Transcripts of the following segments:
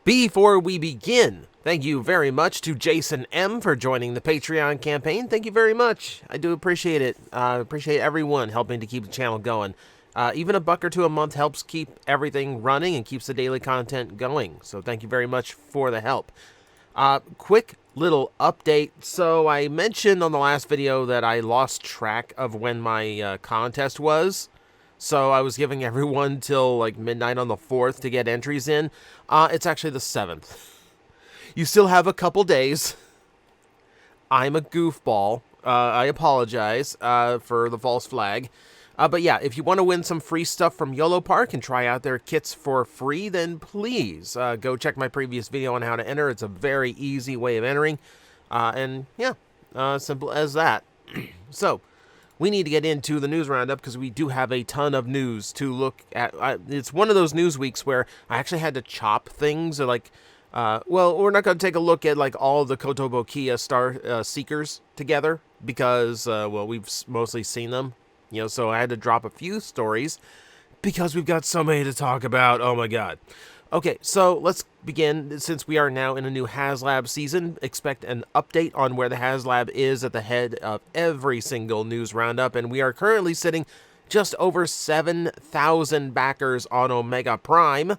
Before we begin, thank you very much to Jason M. for joining the Patreon campaign. Thank you very much. I do appreciate it. I appreciate everyone helping to keep the channel going. Even a buck or two a month helps keep everything running and keeps the daily content going. So thank you very much for the help. Quick little update. So I mentioned on the last video that I lost track of when my contest was. So I was giving everyone till like midnight on the 4th to get entries in. It's actually the 7th. You still have a couple days. I'm a goofball. I apologize for the false flag. But yeah, if you want to win some free stuff from YOLO Park and try out their kits for free, then please go check my previous video on how to enter. It's a very easy way of entering. And yeah, simple as that. So, we need to get into the news roundup because we do have a ton of news to look at. It's one of those news weeks where I actually had to chop things, or like, well, we're not going to take a look at like all of the Kotobukiya Star Seekers together because, well, we've mostly seen them, you know, so I had to drop a few stories because we've got so many to talk about. Oh my god. Okay, so let's begin. Since we are now in a new HasLab season, expect an update on where the HasLab is at the head of every single news roundup, and we are currently sitting just over 7,000 backers on Omega Prime,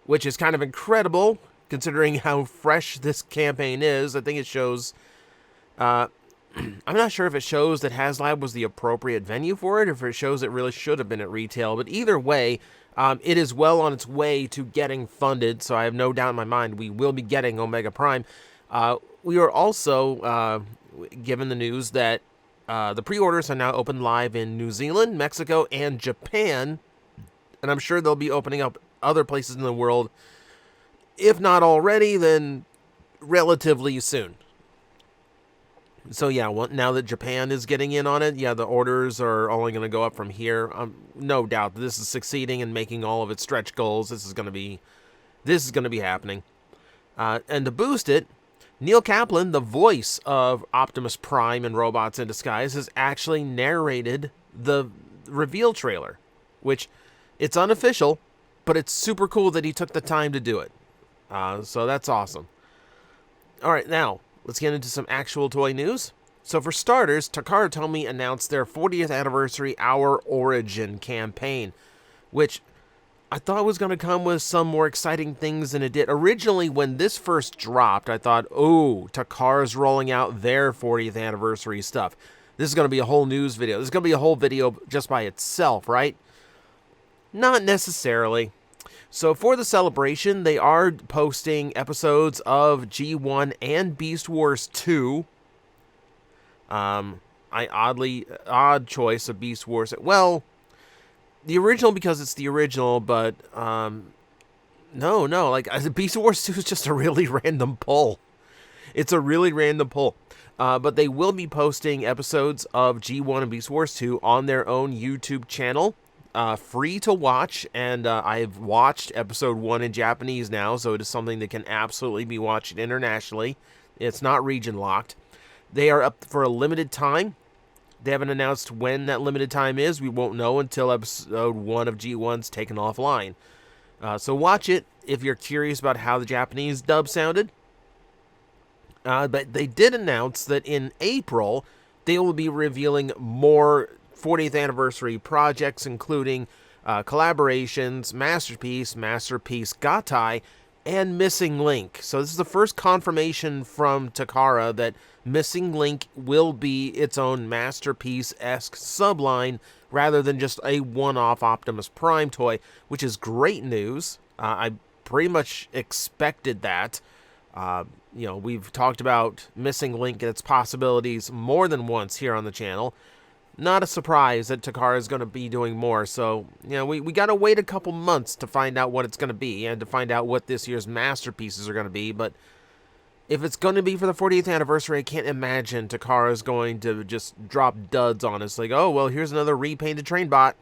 which is kind of incredible considering how fresh this campaign is. I think it shows, I'm not sure if it shows that HasLab was the appropriate venue for it, or if it shows it really should have been at retail, but either way, it is well on its way to getting funded, so I have no doubt in my mind we will be getting Omega Prime. We are also given the news that the pre-orders are now open live in New Zealand, Mexico, and Japan, and I'm sure they'll be opening up other places in the world, if not already, then relatively soon. So yeah, now that Japan is getting in on it, yeah, the orders are only going to go up from here. No doubt this is succeeding in making all of its stretch goals. This is going to be happening. And to boost it, Neil Kaplan, the voice of Optimus Prime and Robots in Disguise, has actually narrated the reveal trailer, which it's unofficial, but it's super cool that he took the time to do it. So that's awesome. All right, now let's get into some actual toy news. So for starters, Takara told me announced their 40th anniversary Our Origin campaign, which I thought was going to come with some more exciting things than it did. Originally, when this first dropped, I thought, oh, Takara's rolling out their 40th anniversary stuff. This is going to be a whole news video. This is going to be a whole video just by itself, right? Not necessarily. So for the celebration, they are posting episodes of G1 and Beast Wars 2. Odd choice of Beast Wars. Well, the original because it's the original, but no, like Beast Wars 2 is just a really random pull. It's a really random pull. But they will be posting episodes of G1 and Beast Wars 2 on their own YouTube channel. Free to watch, and I've watched episode 1 in Japanese now, so it is something that can absolutely be watched internationally. It's not region locked. They are up for a limited time. They haven't announced when that limited time is. We won't know until episode 1 of G1's taken offline. So watch it if you're curious about how the Japanese dub sounded. But they did announce that in April, they will be revealing more 40th anniversary projects, including collaborations, Masterpiece Gatai, and Missing Link. So this is the first confirmation from Takara that Missing Link will be its own Masterpiece-esque subline rather than just a one-off Optimus Prime toy, which is great news. I pretty much expected that. You know, we've talked about Missing Link and its possibilities more than once here on the channel. Not a surprise that Takara is going to be doing more, so, you know, we got to wait a couple months to find out what it's going to be, and to find out what this year's masterpieces are going to be, but if it's going to be for the 40th anniversary, I can't imagine Takara is going to just drop duds on us, like, oh, well, here's another repainted train bot.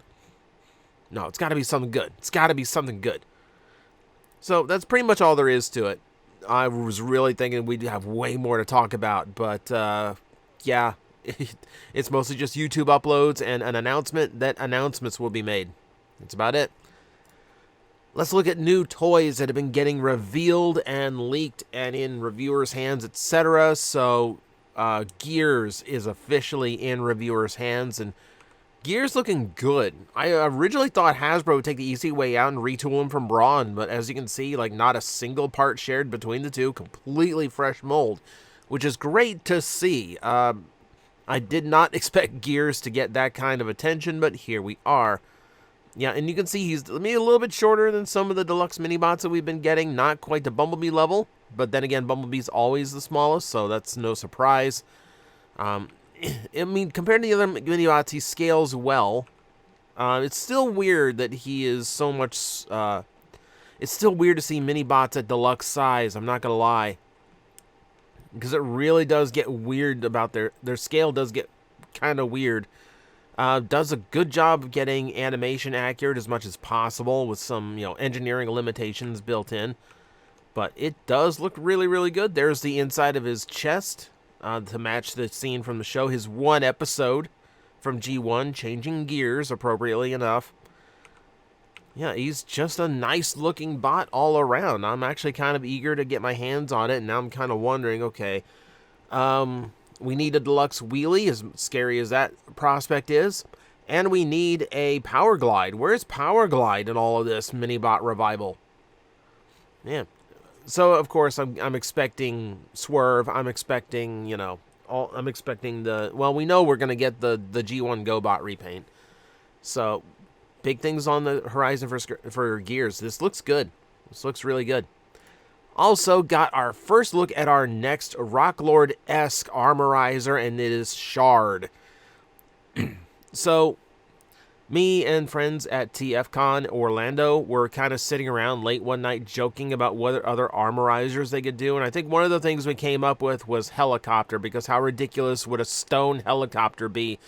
No, it's got to be something good. It's got to be something good. So, that's pretty much all there is to it. I was really thinking we'd have way more to talk about, but, yeah. It's mostly just YouTube uploads and an announcement that announcements will be made. That's about it. Let's look at new toys that have been getting revealed and leaked and in reviewers' hands, etc. So, Gears is officially in reviewers' hands, and Gears looking good. I originally thought Hasbro would take the easy way out and retool him from Brawn, but as you can see, like, not a single part shared between the two, completely fresh mold, which is great to see. I did not expect Gears to get that kind of attention, but here we are. Yeah, and you can see he's maybe a little bit shorter than some of the deluxe mini-bots that we've been getting. Not quite to Bumblebee level, but then again, Bumblebee's always the smallest, so that's no surprise. I mean, compared to the other mini-bots, he scales well. It's still weird that he is so much... it's still weird to see mini-bots at deluxe size, I'm not going to lie. Because it really does get weird about their scale does get kind of weird. Does a good job of getting animation accurate as much as possible with some, engineering limitations built in. But it does look really, really good. There's the inside of his chest to match the scene from the show. His one episode from G1, changing gears appropriately enough. Yeah, he's just a nice-looking bot all around. I'm actually kind of eager to get my hands on it, and now I'm kind of wondering, okay, we need a deluxe wheelie, as scary as that prospect is, and we need a Power Glide. Where's Power Glide in all of this mini-bot revival? Yeah. So, of course, I'm expecting Swerve. I'm expecting, I'm expecting well, we know we're going to get the G1 GoBot repaint. So... big things on the horizon for Gears. This looks good. This looks really good. Also got our first look at our next Rocklord-esque armorizer, and it is Shard. So, me and friends at TFCon Orlando were kind of sitting around late one night joking about what other armorizers they could do, and I think one of the things we came up with was helicopter, because how ridiculous would a stone helicopter be?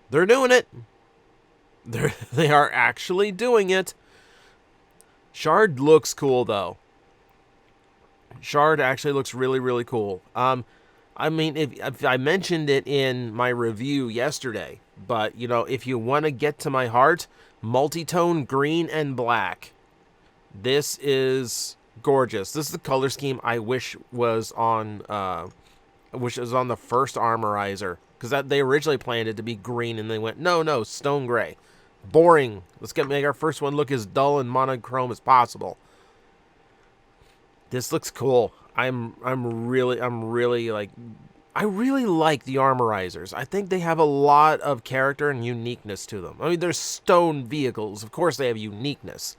They're doing it. They are actually doing it. Shard looks cool, though. Shard actually looks really, really cool. I mean, if I mentioned it in my review yesterday, but, if you want to get to my heart, multi-tone green and black. This is gorgeous. This is the color scheme I wish was on, the first armorizer. Because they originally planned it to be green, and they went, no, stone gray. Boring. Let's make our first one look as dull and monochrome as possible. This looks cool. I really like the armorizers. I think they have a lot of character and uniqueness to them. I mean, they're stone vehicles. Of course they have uniqueness.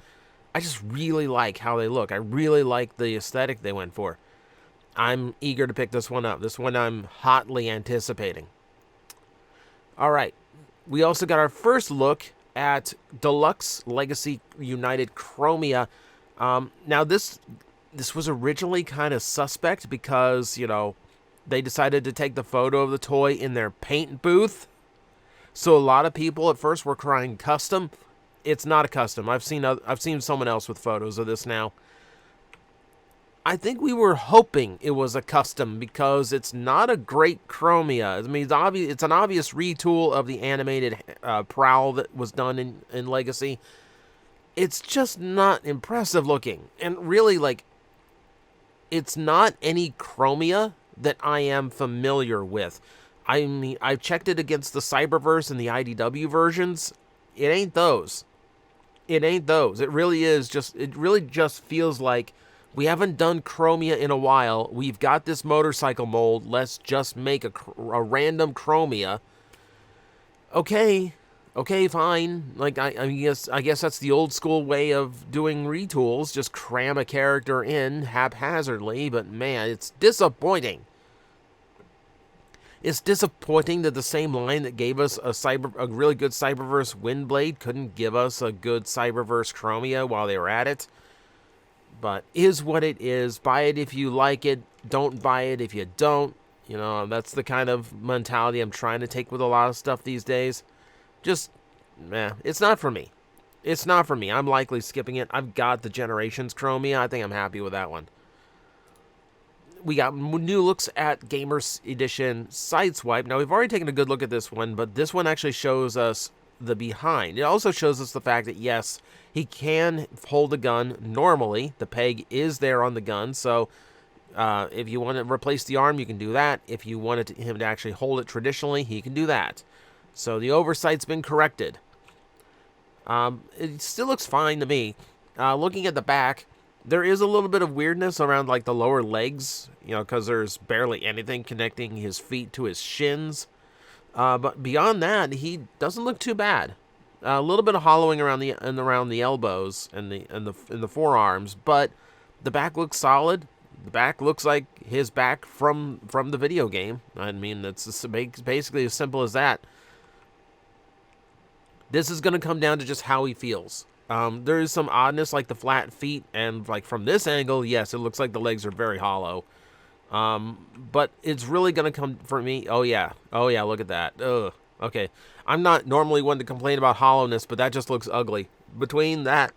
I just really like how they look. I really like the aesthetic they went for. I'm eager to pick this one up. This one I'm hotly anticipating. All right. We also got our first look at Deluxe Legacy United Chromia. Now, this was originally kind of suspect because, they decided to take the photo of the toy in their paint booth. So a lot of people at first were crying custom. It's not a custom. I've seen someone else with photos of this now. I think we were hoping it was a custom because it's not a great Chromia. I mean, it's an obvious retool of the animated Prowl that was done in Legacy. It's just not impressive looking. And really, it's not any Chromia that I am familiar with. I mean, I've checked it against the Cyberverse and the IDW versions. It ain't those. It ain't those. It really just feels like we haven't done Chromia in a while. We've got this motorcycle mold. Let's just make a random Chromia. Okay, fine. I guess that's the old school way of doing retools. Just cram a character in haphazardly. But man, it's disappointing. It's disappointing that the same line that gave us a really good Cyberverse Windblade couldn't give us a good Cyberverse Chromia while they were at it. But is what it is. Buy it if you like it. Don't buy it if you don't. That's the kind of mentality I'm trying to take with a lot of stuff these days. Just, it's not for me. It's not for me. I'm likely skipping it. I've got the Generations Chromia. I think I'm happy with that one. We got new looks at Gamers Edition Sideswipe. Now, we've already taken a good look at this one, but this one actually shows us the behind. It also shows us the fact that, yes, he can hold a gun normally. The peg is there on the gun, so if you want to replace the arm, you can do that. If you wanted him to actually hold it traditionally, he can do that. So the oversight's been corrected. It still looks fine to me. Looking at the back, there is a little bit of weirdness around like the lower legs, you know, because there's barely anything connecting his feet to his shins. But beyond that, he doesn't look too bad. A little bit of hollowing around the elbows and the forearms, but the back looks solid. The back looks like his back from the video game. I mean, it's basically as simple as that. This is going to come down to just how he feels. There is some oddness, like the flat feet, and like from this angle, yes, it looks like the legs are very hollow. But it's really going to come for me. Oh yeah, look at that. Ugh. Okay, I'm not normally one to complain about hollowness, but that just looks ugly. Between that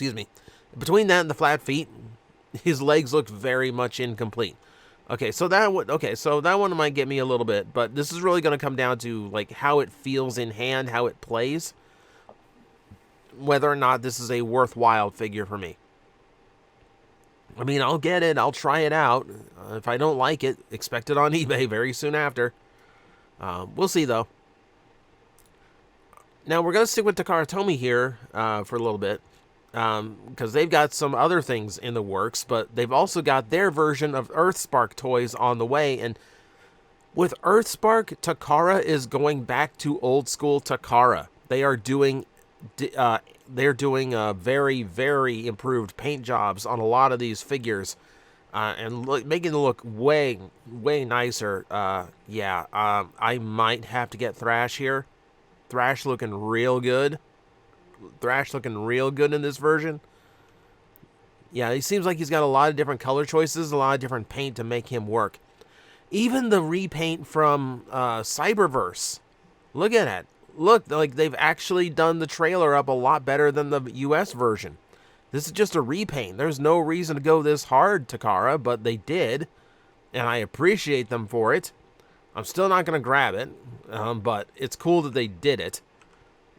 and the flat feet, his legs look very much incomplete. So that one might get me a little bit, but this is really going to come down to like how it feels in hand, how it plays, whether or not this is a worthwhile figure for me. I mean, I'll get it, I'll try it out. If I don't like it, expect it on eBay very soon after. We'll see though. Now we're going to stick with Takara Tomy here for a little bit. Because they've got some other things in the works, but they've also got their version of Earthspark toys on the way. And with Earthspark, Takara is going back to old school Takara. They are doing very, very improved paint jobs on a lot of these figures, and making them look way, way nicer. I might have to get Thrash here. Thrash looking real good. In this version. Yeah, he seems like he's got a lot of different color choices, a lot of different paint to make him work. Even the repaint from Cyberverse. Look at it. Look, like they've actually done the trailer up a lot better than the US version. This is just a repaint. There's no reason to go this hard, Takara, but they did. And I appreciate them for it. I'm still not going to grab it, but it's cool that they did it.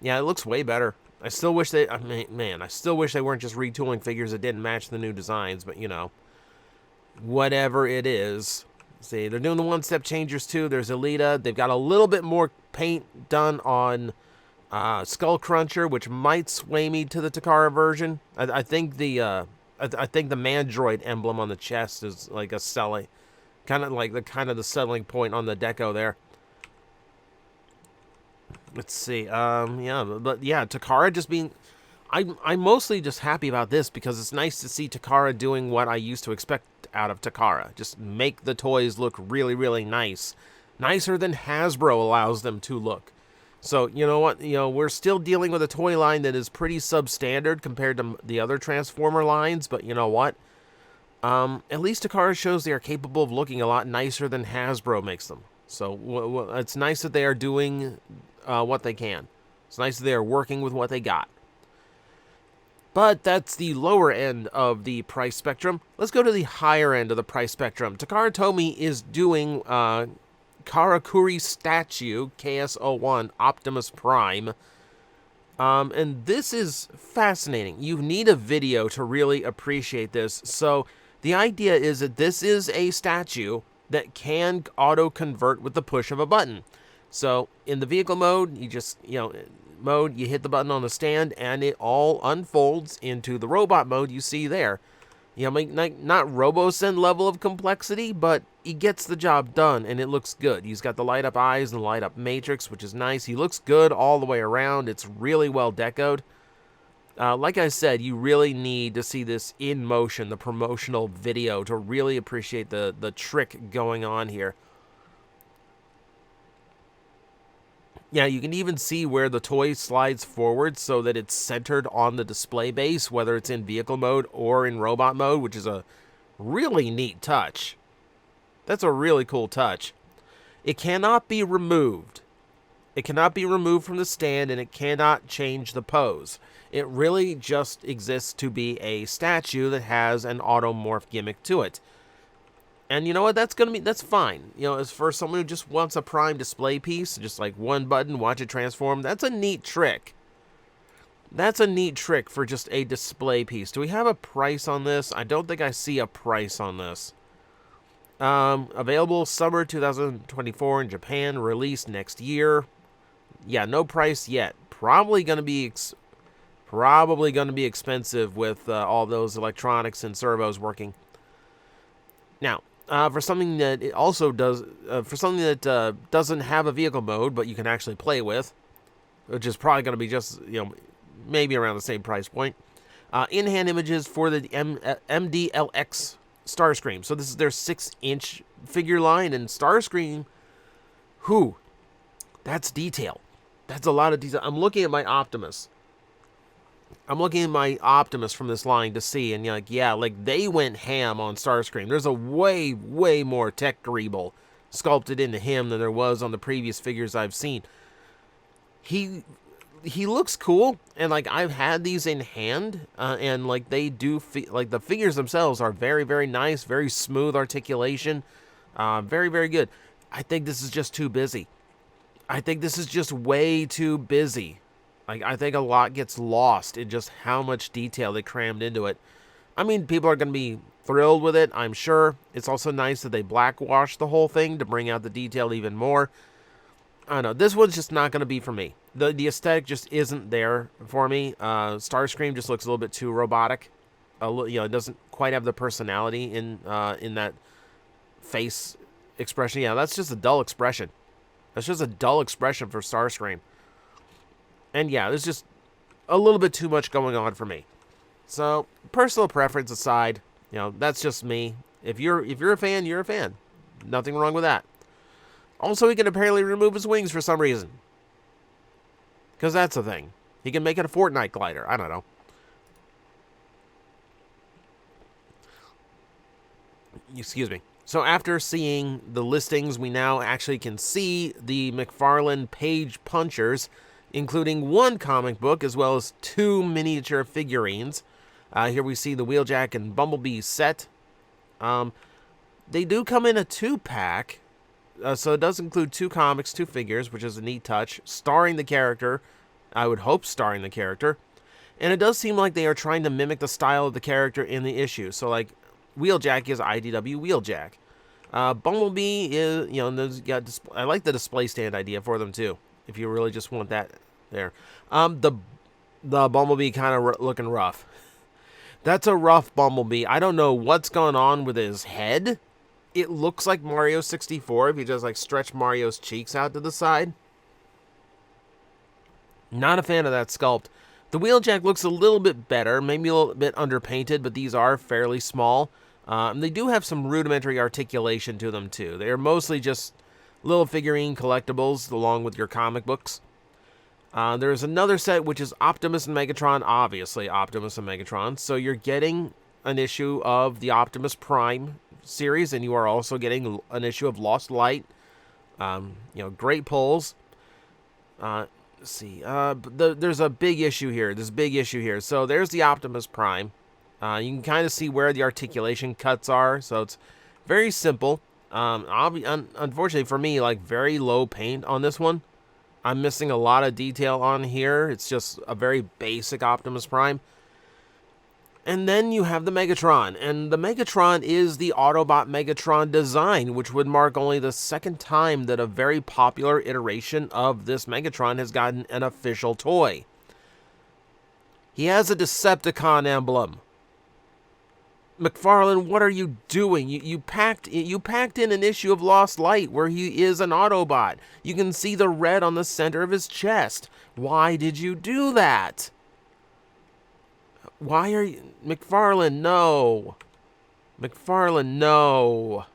Yeah, it looks way better. I still wish they weren't just retooling figures that didn't match the new designs, but you know, whatever it is. See, they're doing the one-step changers too. There's Elita. They've got a little bit more paint done on Skull Cruncher, which might sway me to the Takara version. I think the Mandroid emblem on the chest is like a selling, kind of the selling point on the deco there. Let's see. Takara just being... I'm mostly just happy about this because it's nice to see Takara doing what I used to expect out of Takara. Just make the toys look really, really nice. Nicer than Hasbro allows them to look. So, you know what? You know, we're still dealing with a toy line that is pretty substandard compared to the other Transformer lines, but you know what? At least Takara shows they are capable of looking a lot nicer than Hasbro makes them. So, it's nice that they are doing... what they can. It's nice that they are working with what they got. But that's the lower end of the price spectrum. Let's go to the higher end of the price spectrum. Takara Tomy is doing Karakuri statue, KS01 Optimus Prime. And this is fascinating. You need a video to really appreciate this. So the idea is that this is a statue that can auto-convert with the push of a button. So in the vehicle mode, you just, you hit the button on the stand and it all unfolds into the robot mode you see there. You know, not RoboSend level of complexity, but he gets the job done and it looks good. He's got the light up eyes and the light up matrix, which is nice. He looks good all the way around. It's really well decoed. Like I said, you really need to see this in motion, the promotional video, to really appreciate the trick going on here. Yeah, you can even see where the toy slides forward so that it's centered on the display base, whether it's in vehicle mode or in robot mode, which is a really neat touch. That's a really cool touch. It cannot be removed. It cannot be removed from the stand, and it cannot change the pose. It really just exists to be a statue that has an automorph gimmick to it. And you know what? That's fine. You know, as for someone who just wants a prime display piece, just like one button, watch it transform, that's a neat trick. That's a neat trick for just a display piece. Do we have a price on this? I don't think I see a price on this. Available summer 2024 in Japan, released next year. Yeah, no price yet. Probably going to be expensive with all those electronics and servos working. Now, for something that it also does, doesn't have a vehicle mode, but you can actually play with, which is probably going to be just, maybe around the same price point. In-hand images for the MDLX Starscream. So this is their 6-inch figure line, and Starscream, that's detail. That's a lot of detail. I'm looking at my Optimus from this line to see, and they went ham on Starscream. There's a way, way more tech greeble sculpted into him than there was on the previous figures I've seen. He looks cool, and I've had these in hand, and they do the figures themselves are very, very nice, very smooth articulation, very, very good. I think this is just too busy. I think this is just way too busy. I think a lot gets lost in just how much detail they crammed into it. I mean, people are going to be thrilled with it, I'm sure. It's also nice that they blackwash the whole thing to bring out the detail even more. I don't know. This one's just not going to be for me. The aesthetic just isn't there for me. Starscream just looks a little bit too robotic. It doesn't quite have the personality in that face expression. Yeah, that's just a dull expression. That's just a dull expression for Starscream. And yeah, there's just a little bit too much going on for me. So, personal preference aside, that's just me. If you're a fan, you're a fan. Nothing wrong with that. Also, he can apparently remove his wings for some reason. Because that's a thing. He can make it a Fortnite glider. I don't know. Excuse me. So after seeing the listings, we now actually can see the McFarlane page punchers, including one comic book as well as 2 miniature figurines. Here we see the Wheeljack and Bumblebee set. They do come in a 2-pack. So it does include 2 comics, 2 figures, which is a neat touch, starring the character. I would hope starring the character. And it does seem like they are trying to mimic the style of the character in the issue. So, Wheeljack is IDW Wheeljack. Bumblebee is, I like the display stand idea for them, too, if you really just want that there. The Bumblebee kind of looking rough. That's a rough Bumblebee. I don't know what's going on with his head. It looks like Mario 64 if you just stretch Mario's cheeks out to the side. Not a fan of that sculpt. The Wheeljack looks a little bit better, maybe a little bit underpainted, but these are fairly small. They do have some rudimentary articulation to them too. They are mostly just little figurine collectibles along with your comic books. There's another set which is Optimus and Megatron, obviously Optimus and Megatron. So you're getting an issue of the Optimus Prime series, and you are also getting an issue of Lost Light. Great pulls. Let's see. There's a big issue here. So there's the Optimus Prime. You can kind of see where the articulation cuts are. So it's very simple. Unfortunately for me, very low paint on this one. I'm missing a lot of detail on here. It's just a very basic Optimus Prime. And then you have the Megatron, and the Megatron is the Autobot Megatron design, which would mark only the 2nd time that a very popular iteration of this Megatron has gotten an official toy. He has a Decepticon emblem. McFarlane, what are you doing? You packed in an issue of Lost Light where he is an Autobot. You can see the red on the center of his chest. Why did you do that? Why are you... McFarlane, no. McFarlane, no.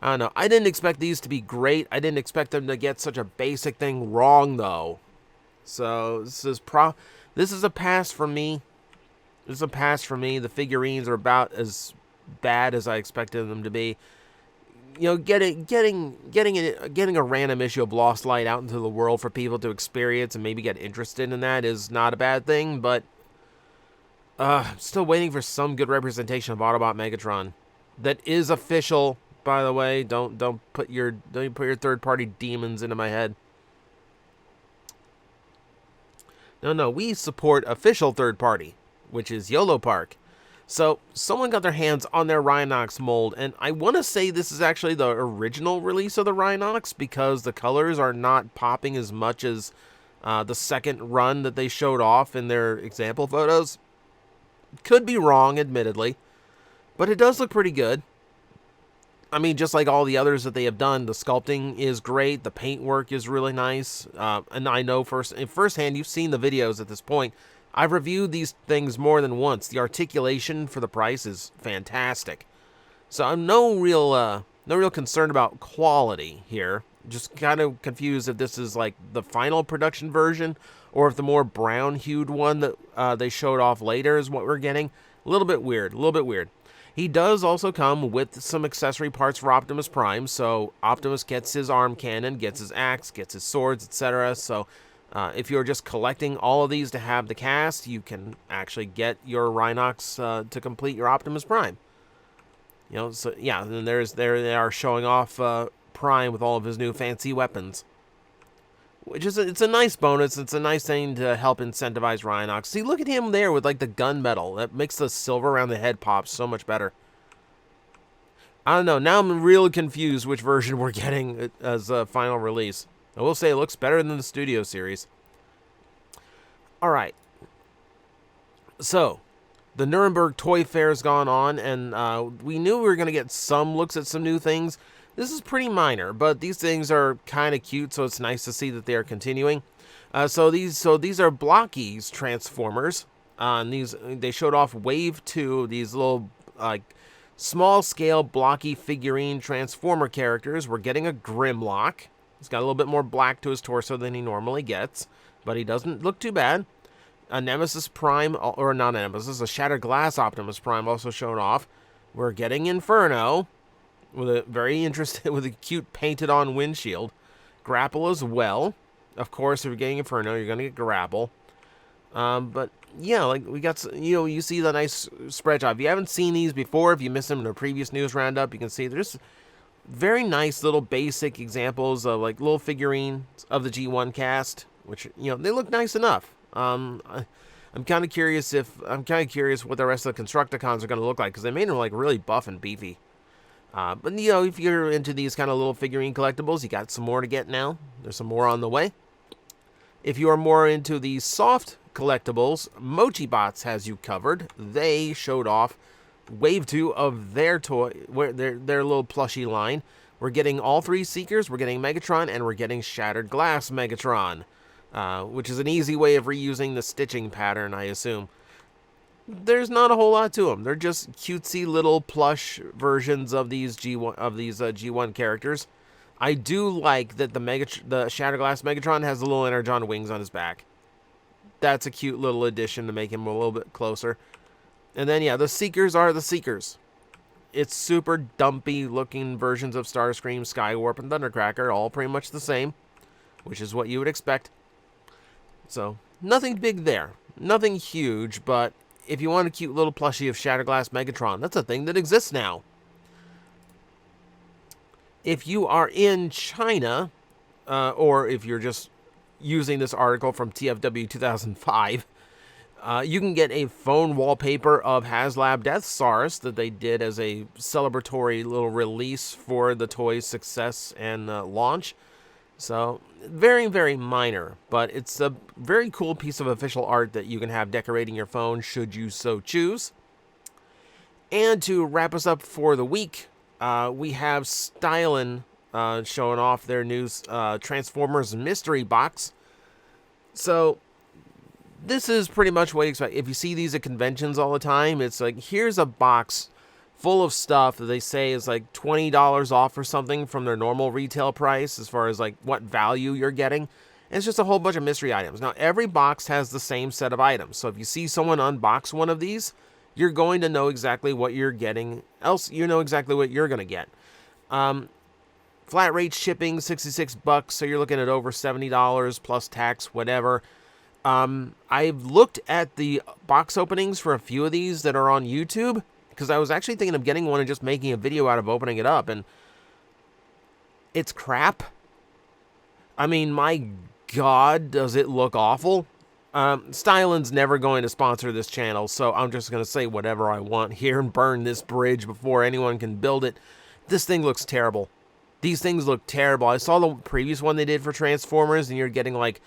I don't know. I didn't expect these to be great. I didn't expect them to get such a basic thing wrong, though. So, this is a pass for me. This is a pass for me. The figurines are about as bad as I expected them to be. Getting a random issue of Lost Light out into the world for people to experience and maybe get interested in that is not a bad thing, but I'm still waiting for some good representation of Autobot Megatron. That is official, by the way. Don't put your third-party demons into my head. No, we support official third party, which is YOLO Park. So someone got their hands on their Rhinox mold, and I want to say this is actually the original release of the Rhinox because the colors are not popping as much as the second run that they showed off in their example photos. Could be wrong, admittedly, but it does look pretty good. I mean, just like all the others that they have done, the sculpting is great, the paintwork is really nice, and I know firsthand, you've seen the videos at this point. I've reviewed these things more than once. The articulation for the price is fantastic. So I'm no real concern about quality here. Just kind of confused if this is like the final production version or if the more brown-hued one that they showed off later is what we're getting. A little bit weird. He does also come with some accessory parts for Optimus Prime. So Optimus gets his arm cannon, gets his axe, gets his swords, etc. So if you're just collecting all of these to have the cast, you can actually get your Rhinox to complete your Optimus Prime. You know, so yeah, and there they are showing off Prime with all of his new fancy weapons, which is it's a nice bonus. It's a nice thing to help incentivize Rhinox. See, look at him there with like the gunmetal. That makes the silver around the head pop so much better. I don't know. Now I'm really confused which version we're getting as a final release. I will say it looks better than the Studio Series. All right. So, the Nuremberg Toy Fair's gone on, and we knew we were going to get some looks at some new things. This is pretty minor, but these things are kind of cute, so it's nice to see that they are continuing. So these are Blockies Transformers. And they showed off Wave 2, these little like small-scale blocky figurine Transformer characters. We're getting a Grimlock. He's got a little bit more black to his torso than he normally gets, but he doesn't look too bad. A Nemesis Prime, or not a Nemesis, a Shattered Glass Optimus Prime also shown off. We're getting Inferno, with a very interesting, with a cute painted-on windshield. Grapple as well. Of course, if you're getting Inferno, you're going to get Grapple. But yeah, like we got, you see the nice spread job. If you haven't seen these before, if you missed them in a previous news roundup, you can see there's very nice little basic examples of like little figurines of the G1 cast, which they look nice enough. I'm kind of curious what the rest of the Constructicons are going to look like because they made them like really buff and beefy. But if you're into these kind of little figurine collectibles, you got some more to get now. There's some more on the way. If you are more into the soft collectibles, MochiBots has you covered. They showed off Wave 2 of their toy, their little plushie line. We're getting all three Seekers, we're getting Megatron, and we're getting Shattered Glass Megatron, which is an easy way of reusing the stitching pattern, I assume. There's not a whole lot to them. They're just cutesy little plush versions of these G1 characters. I do like that the Shattered Glass Megatron has the little Energon wings on his back. That's a cute little addition to make him a little bit closer. And then, yeah, the Seekers are the Seekers. It's super dumpy looking versions of Starscream, Skywarp, and Thundercracker, all pretty much the same, which is what you would expect. So, nothing big there. Nothing huge, but if you want a cute little plushie of Shattered Glass Megatron, that's a thing that exists now. If you are in China, or if you're just using this article from TFW 2005, you can get a phone wallpaper of HasLab Death Stars that they did as a celebratory little release for the toy's success and launch. So, very, very minor, but it's a very cool piece of official art that you can have decorating your phone should you so choose. And to wrap us up for the week, we have Stylin showing off their new Transformers Mystery Box. So, this is pretty much what you expect. If you see these at conventions all the time, it's like, here's a box full of stuff that they say is like $20 off or something from their normal retail price as far as like what value you're getting. And it's just a whole bunch of mystery items. Now, every box has the same set of items. So if you see someone unbox one of these, you're going to know exactly what you're getting. Else, you know exactly what you're going to get. Flat rate shipping, $66, so you're looking at over $70 plus tax, whatever. I've looked at the box openings for a few of these that are on YouTube. because I was actually thinking of getting one and just making a video out of opening it up, and it's crap. I mean, my God, does it look awful? Stylin's never going to sponsor this channel, so I'm just going to say whatever I want here and burn this bridge before anyone can build it. This thing looks terrible. These things look terrible. I saw the previous one they did for Transformers, and you're getting like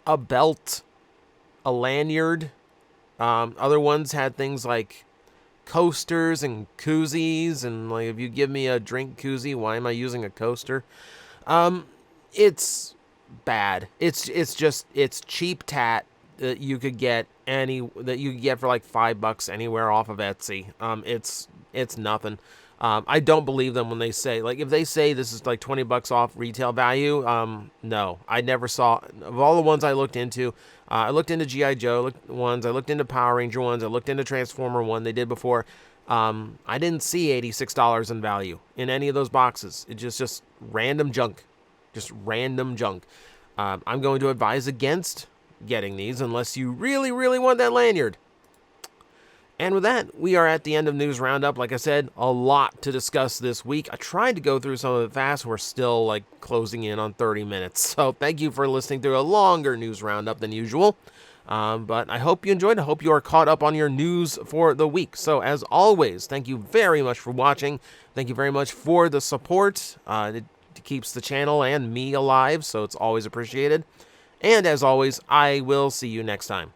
a belt, a lanyard. Other ones had things like coasters and koozies, and like if you give me a drink koozie, why am I using a coaster? It's bad. It's cheap tat that you could get for like $5 anywhere off of Etsy. It's nothing. I don't believe them when they say, like, if they say this is like $20 off retail value. No, I never saw. Of all the ones I looked into G.I. Joe ones, I looked into Power Ranger ones, I looked into Transformer one they did before. I didn't see $86 in value in any of those boxes. It's just random junk. Just random junk. I'm going to advise against getting these unless you really, really want that lanyard. And with that, we are at the end of News Roundup. Like I said, a lot to discuss this week. I tried to go through some of it fast. We're still like closing in on 30 minutes. So thank you for listening to a longer News Roundup than usual. But I hope you enjoyed. I hope you are caught up on your news for the week. So as always, thank you very much for watching. Thank you very much for the support. It keeps the channel and me alive, so it's always appreciated. And as always, I will see you next time.